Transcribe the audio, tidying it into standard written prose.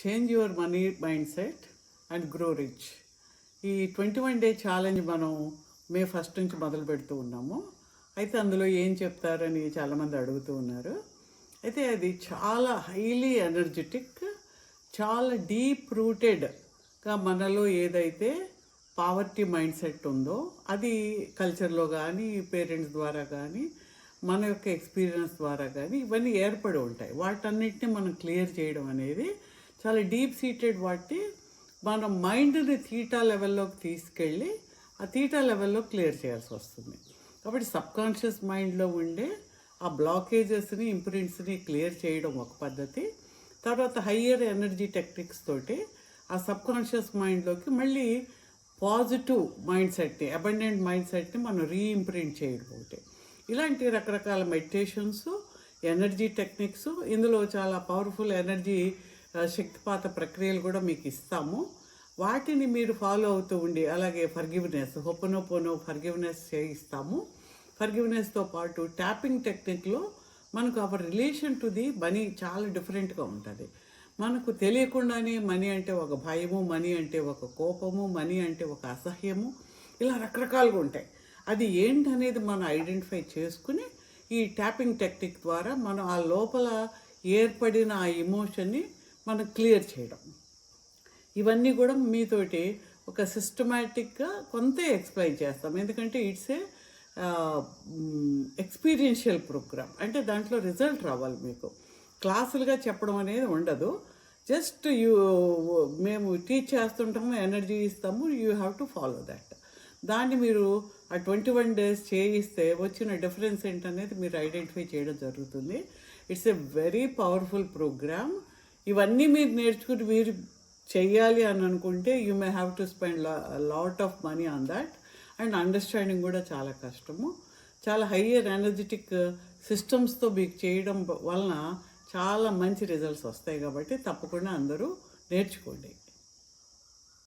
Change your money mind set and grow rich. ఈ 21 day challenge మనం మే 1 నుంచి మొదలు పెడుతూ ఉన్నాము. అయితే అందులో ఏం చెప్తారని చాలామంది అడుగుతూ ఉన్నారు. అయితే అది చాలా హైలీ ఎనర్జెటిక్, చాలా డీప్ రూటెడ్గా మనలో ఏదైతే పావర్టీ మైండ్ సెట్ ఉందో అది కల్చర్లో కానీ, పేరెంట్స్ ద్వారా కానీ, మన యొక్క ఎక్స్పీరియన్స్ ద్వారా కానీ ఇవన్నీ ఏర్పడి ఉంటాయి. వాటన్నిటిని మనం క్లియర్ చేయడం అనేది చాలా డీప్ సీటెడ్ వాటి మన మైండ్ని థీటా లెవెల్లోకి తీసుకెళ్ళి ఆ థీటా లెవెల్లో క్లియర్ చేయాల్సి వస్తుంది. కాబట్టి సబ్కాన్షియస్ మైండ్లో ఉండే ఆ బ్లాకేజెస్ని, ఇంప్రింట్స్ని క్లియర్ చేయడం ఒక పద్ధతి. తర్వాత హయ్యర్ ఎనర్జీ టెక్నిక్స్ తోటి ఆ సబ్కాన్షియస్ మైండ్లోకి మళ్ళీ పాజిటివ్ మైండ్ సెట్ని, అబండెంట్ మైండ్ సెట్ని మనం రీఇంప్రింట్ చేయడం ఒకటి. ఇలాంటి రకరకాల మెడిటేషన్స్, ఎనర్జీ టెక్నిక్స్, ఇందులో చాలా పవర్ఫుల్ ఎనర్జీ శక్తిపాత ప్రక్రియలు కూడా మీకు ఇస్తాము. వాటిని మీరు ఫాలో అవుతూ ఉండి, అలాగే ఫర్గివ్నెస్, హొప్పనొపోనో ఫర్గివ్నెస్ చేయిస్తాము. ఫర్గివ్నెస్తో పాటు ట్యాపింగ్ టెక్నిక్లో మనకు hour relation to the money చాలా డిఫరెంట్గా ఉంటుంది. మనకు తెలియకుండానే మనీ అంటే ఒక భయము, మనీ అంటే ఒక కోపము, మనీ అంటే ఒక అసహ్యము, ఇలా రకరకాలుగా ఉంటాయి. అది ఏంటనేది మనం ఐడెంటిఫై చేసుకుని ఈ ట్యాపింగ్ టెక్నిక్ ద్వారా మనం ఆ లోపల ఏర్పడిన ఆ ఎమోషన్ని మనం క్లియర్ చేయడం. ఇవన్నీ కూడా మీతోటి ఒక సిస్టమేటిక్గా కొంత ఎక్స్ప్లెయిన్ చేస్తాం. ఎందుకంటే ఇట్స్ ఏ ఎక్స్పీరియన్షియల్ ప్రోగ్రామ్. అంటే దాంట్లో రిజల్ట్ రావాలి. మీకు క్లాసులుగా చెప్పడం అనేది ఉండదు. జస్ట్ మేము టీచ్ చేస్తుంటాము, ఎనర్జీ ఇస్తాము, you have to follow that. దాన్ని మీరు ఆ 21 days చేయిస్తే వచ్చిన డిఫరెన్స్ ఏంటనేది మీరు ఐడెంటిఫై చేయడం జరుగుతుంది. It's a very powerful program. ఇవన్నీ మీరు నేర్చుకుని మీరు చెయ్యాలి అని అనుకుంటే you may have to spend lot of money on that. And understanding కూడా చాలా కష్టము. చాలా హయ్యర్ ఎనర్జెటిక్ సిస్టమ్స్తో మీకు చేయడం వలన చాలా మంచి రిజల్ట్స్ వస్తాయి. కాబట్టి తప్పకుండా అందరూ నేర్చుకోండి.